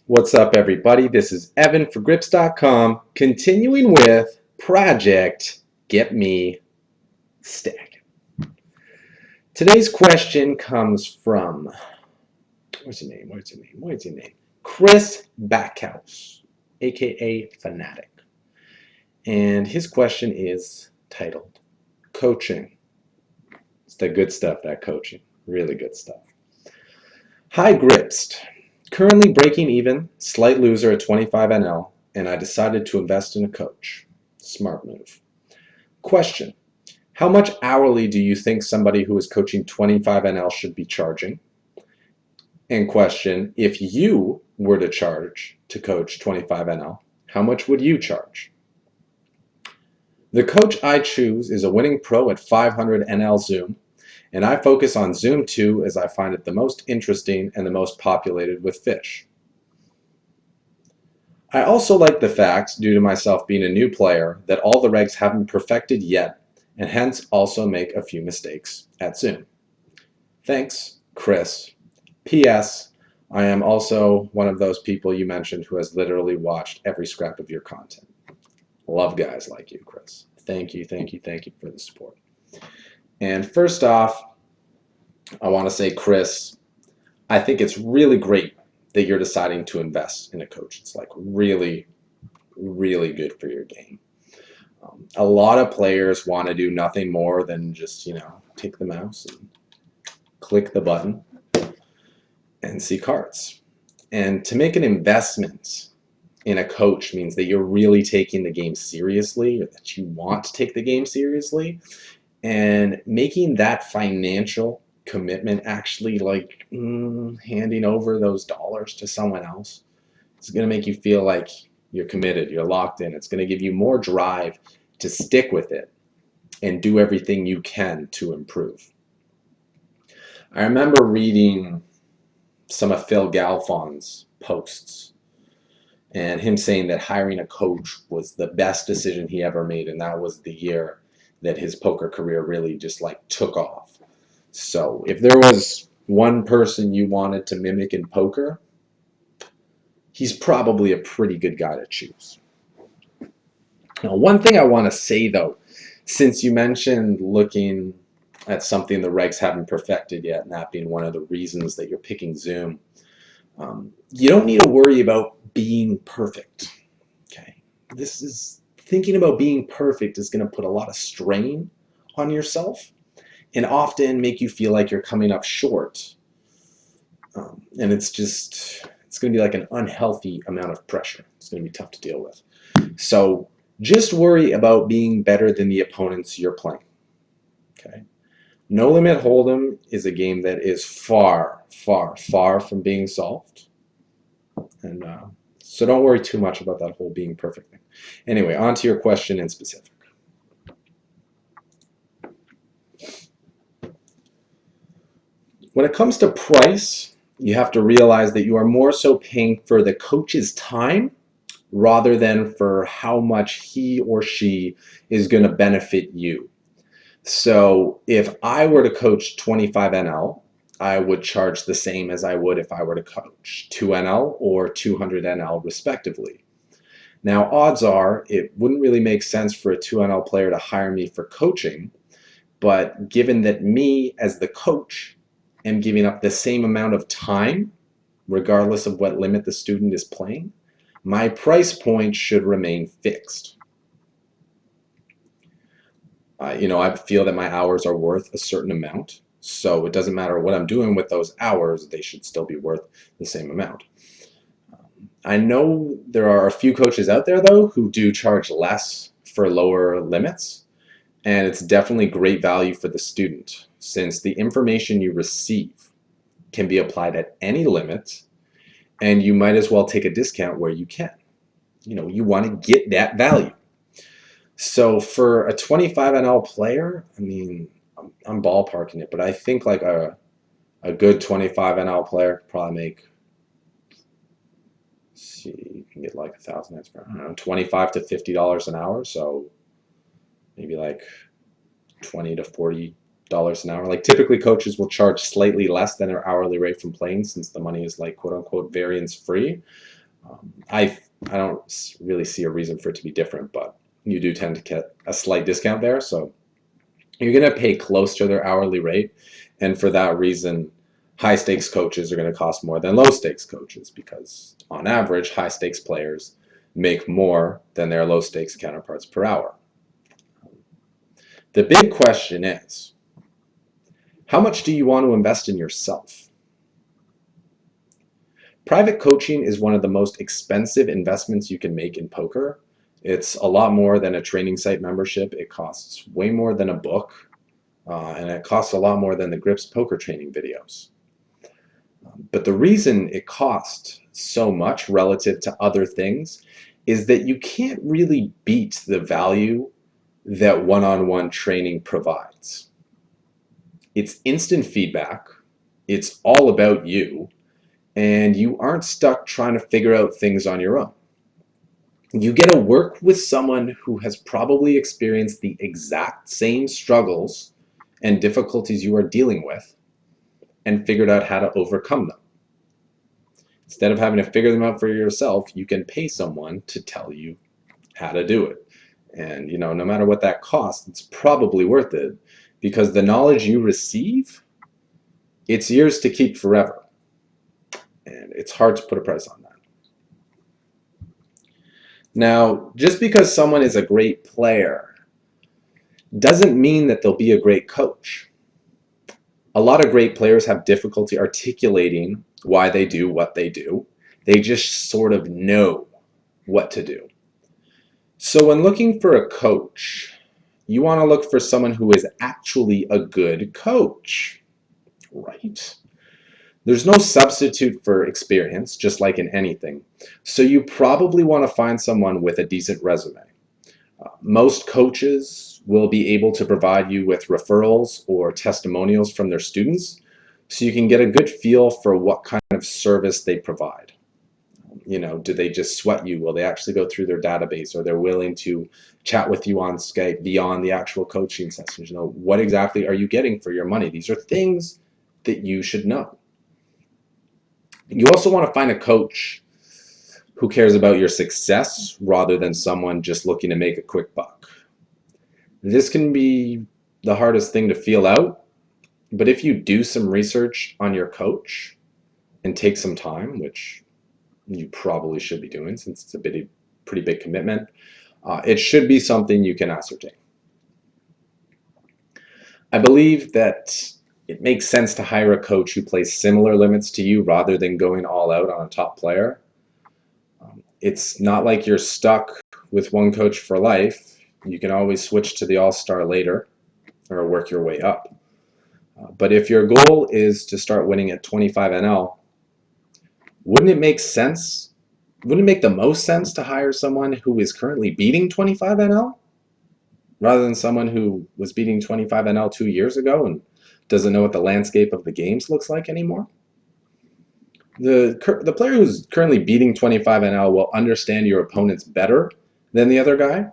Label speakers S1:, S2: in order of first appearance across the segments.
S1: What's up, everybody? This is Evan for Grips.com, continuing with Project Get Me Stackin. Today's question comes from, what's your name? Chris Backhouse, aka Fanatic. And his question is titled, Coaching. It's the good stuff, that coaching. Really good stuff. Hi, Gripst. Currently breaking even, slight loser at 25 NL, and I decided to invest in a coach. Smart move. Question: how much hourly do you think somebody who is coaching 25 NL should be charging? And question: if you were to charge to coach 25 NL, how much would you charge? The coach I choose is a winning pro at 500 NL Zoom, and I focus on Zoom 2 as I find it the most interesting and the most populated with fish. I also like the fact, due to myself being a new player, that all the regs haven't perfected yet, and hence also make a few mistakes at Zoom. Thanks, Chris. P.S. I am also one of those people you mentioned who has literally watched every scrap of your content. Love guys like you, Chris. Thank you for the support. And first off, I want to say, Chris, I think it's really great that you're deciding to invest in a coach. It's like really good for your game. A lot of players want to do nothing more than just, take the mouse and click the button and see cards. And to make an investment in a coach means that you're really taking the game seriously, or that you want to take the game seriously, and making that financial commitment, actually like handing over those dollars to someone else, it's going to make you feel like you're committed, you're locked in. It's going to give you more drive to stick with it and do everything you can to improve. I remember reading some of Phil Galfon's posts and him saying that hiring a coach was the best decision he ever made, and that was the year that his poker career really just like took off. So if there was one person you wanted to mimic in poker, he's probably a pretty good guy to choose. Now, one thing I want to say though, since you mentioned looking at something the regs haven't perfected yet, and that being one of the reasons that you're picking Zoom, you don't need to worry about being perfect. Okay, thinking about being perfect is going to put a lot of strain on yourself and often make you feel like you're coming up short. And it's going to be like an unhealthy amount of pressure. It's going to be tough to deal with. So just worry about being better than the opponents you're playing. Okay. No Limit Hold'em is a game that is far from being solved. And so don't worry too much about that whole being perfect thing. Anyway, on to your question in specific. When it comes to price, you have to realize that you are more so paying for the coach's time rather than for how much he or she is going to benefit you. So if I were to coach 25 NL, I would charge the same as I would if I were to coach 2 NL or 200 NL respectively. Now, odds are it wouldn't really make sense for a 2 NL player to hire me for coaching, but given that me as the coach am giving up the same amount of time, regardless of what limit the student is playing, my price point should remain fixed. I feel that my hours are worth a certain amount, so it doesn't matter what I'm doing with those hours, they should still be worth the same amount. I know there are a few coaches out there, though, who do charge less for lower limits, and it's definitely great value for the student, since the information you receive can be applied at any limit, and you might as well take a discount where you can. You want to get that value. So for a 25 NL player, I mean, I'm ballparking it, but I think like a good 25 NL player could probably make, you can get like 1,000 nets per, I don't know, $25 to $50 an hour. So maybe like 20 to 40 an hour. Like typically coaches will charge slightly less than their hourly rate from playing since the money is like quote unquote variance free. I don't really see a reason for it to be different, but you do tend to get a slight discount there. So you're going to pay close to their hourly rate. And for that reason, high stakes coaches are going to cost more than low stakes coaches because on average, high stakes players make more than their low stakes counterparts per hour. The big question is, how much do you want to invest in yourself? Private coaching is one of the most expensive investments you can make in poker. It's a lot more than a training site membership. It costs way more than a book, and it costs a lot more than the Grips poker training videos. But the reason it costs so much relative to other things is that you can't really beat the value that one-on-one training provides. It's instant feedback. It's all about you, and you aren't stuck trying to figure out things on your own. You get to work with someone who has probably experienced the exact same struggles and difficulties you are dealing with and figured out how to overcome them. Instead of having to figure them out for yourself, you can pay someone to tell you how to do it. And no matter what that costs, it's probably worth it because the knowledge you receive, it's yours to keep forever. And it's hard to put a price on that. Now, just because someone is a great player doesn't mean that they'll be a great coach. A lot of great players have difficulty articulating why they do what they do. They just sort of know what to do. So when looking for a coach, you want to look for someone who is actually a good coach, right? There's no substitute for experience, just like in anything. So you probably want to find someone with a decent resume. Most coaches will be able to provide you with referrals or testimonials from their students so you can get a good feel for what kind of service they provide. Do they just sweat you? Will they actually go through their database? Or they're willing to chat with you on Skype beyond the actual coaching sessions? What exactly are you getting for your money? These are things that you should know. You also want to find a coach who cares about your success rather than someone just looking to make a quick buck. This can be the hardest thing to feel out, but if you do some research on your coach and take some time, which you probably should be doing since it's a pretty big commitment, it should be something you can ascertain. I believe that it makes sense to hire a coach who plays similar limits to you rather than going all out on a top player. It's not like you're stuck with one coach for life. You can always switch to the all-star later or work your way up. But if your goal is to start winning at 25 NL, wouldn't it make sense? Wouldn't it make the most sense to hire someone who is currently beating 25 NL rather than someone who was beating 25 NL 2 years ago and doesn't know what the landscape of the games looks like anymore? The player who's currently beating 25 NL will understand your opponents better than the other guy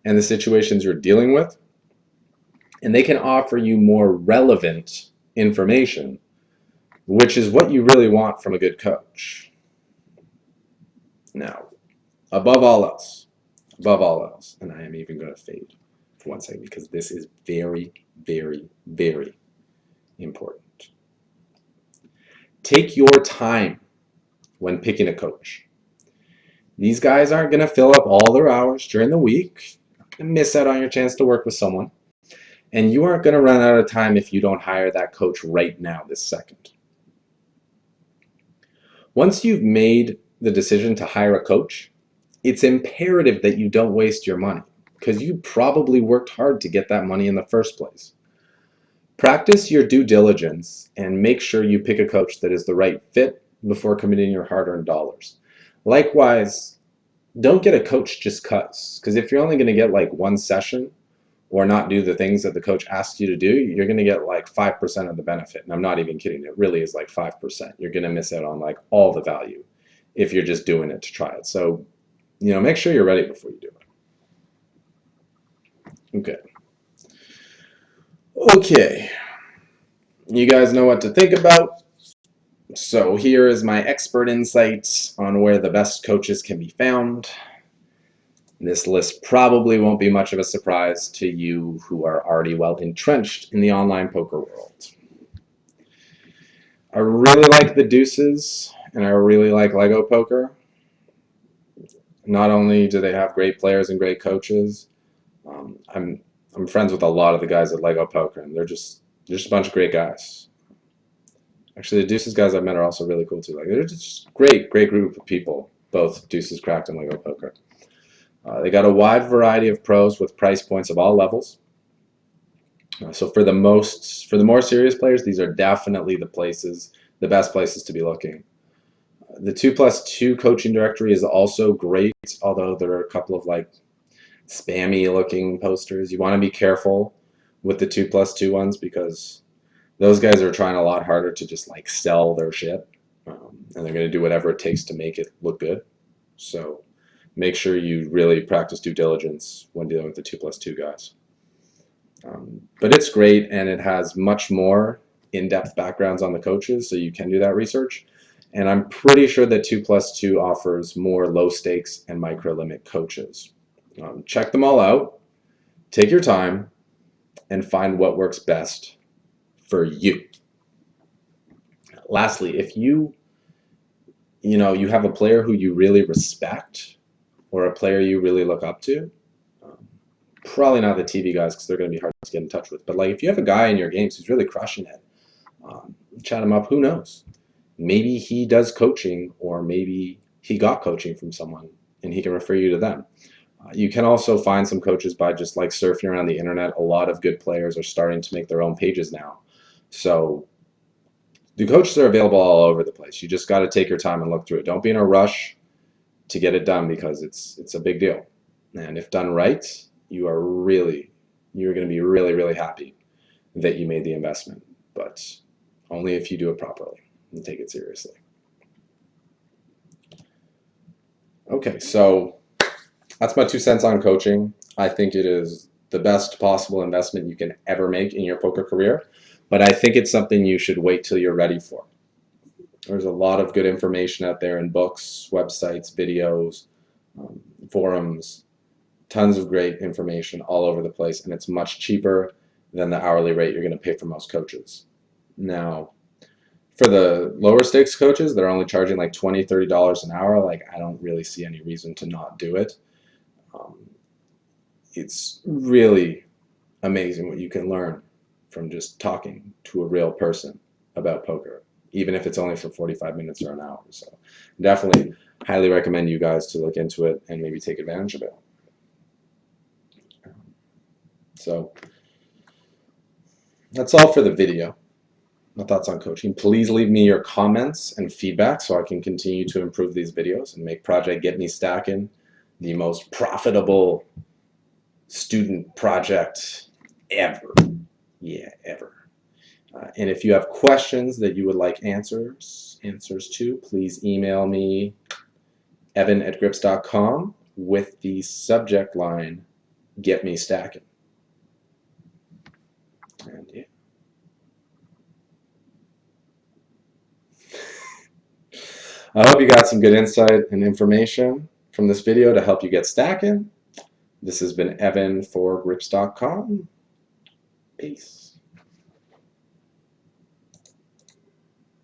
S1: and the situations you're dealing with, and they can offer you more relevant information, which is what you really want from a good coach. Now, above all else, and I am even going to fade for 1 second because this is very, very, very important. Take your time when picking a coach. These guys aren't going to fill up all their hours during the week. You're going to miss out on your chance to work with someone. And you aren't going to run out of time if you don't hire that coach right now, this second. Once you've made the decision to hire a coach, it's imperative that you don't waste your money because you probably worked hard to get that money in the first place. Practice your due diligence and make sure you pick a coach that is the right fit before committing your hard-earned dollars. Likewise, don't get a coach just because if you're only going to get like one session or not do the things that the coach asks you to do, you're going to get like 5% of the benefit. And I'm not even kidding. It really is like 5%. You're going to miss out on like all the value if you're just doing it to try it. So, make sure you're ready before you do it. Okay. Okay, you guys know what to think about. So here is my expert insights on where the best coaches can be found. This list probably won't be much of a surprise to you who are already well entrenched in the online poker world. I really like the Deuces, and I really like Lego Poker. Not only do they have great players and great coaches, I'm friends with a lot of the guys at Lego Poker, and they're just a bunch of great guys. Actually, the Deuces guys I've met are also really cool too. Like they're just great group of people. Both Deuces Cracked and Lego Poker. They got a wide variety of pros with price points of all levels. So for the more serious players, these are definitely the best places to be looking. The 2+2 coaching directory is also great, although there are a couple of like spammy looking posters. You want to be careful with the 2+2 ones because those guys are trying a lot harder to just like sell their shit, and they're going to do whatever it takes to make it look good. So make sure you really practice due diligence when dealing with the 2+2 guys. But it's great, and it has much more in-depth backgrounds on the coaches, so you can do that research. And I'm pretty sure that 2+2 offers more low stakes and micro limit coaches. Check them all out, take your time, and find what works best for you. Lastly, if you have a player who you really respect or a player you really look up to, probably not the TV guys because they're going to be hard to get in touch with. But like if you have a guy in your games who's really crushing it, chat him up. Who knows? Maybe he does coaching, or maybe he got coaching from someone and he can refer you to them. You can also find some coaches by just like surfing around the internet. A lot of good players are starting to make their own pages now. So the coaches are available all over the place. You just got to take your time and look through it. Don't be in a rush to get it done because it's a big deal. And if done right, you're going to be really happy that you made the investment, but only if you do it properly and take it seriously. Okay, so that's my 2 cents on coaching. I think it is the best possible investment you can ever make in your poker career, but I think it's something you should wait till you're ready for. There's a lot of good information out there in books, websites, videos, forums, tons of great information all over the place, and it's much cheaper than the hourly rate you're going to pay for most coaches. Now, for the lower stakes coaches, they're only charging like $20, $30 an hour. Like, I don't really see any reason to not do it. It's really amazing what you can learn from just talking to a real person about poker, even if it's only for 45 minutes or an hour. So definitely highly recommend you guys to look into it and maybe take advantage of it. So that's all for the video. My thoughts on coaching. Please leave me your comments and feedback so I can continue to improve these videos and make Project Get Me Stackin' the most profitable student project ever. Yeah, ever. And if you have questions that you would like answers to, please email me, evan@grips.com, with the subject line, Get Me Stackin'. And yeah. I hope you got some good insight and information from this video to help you get stacking. This has been Evan for grips.com. Peace.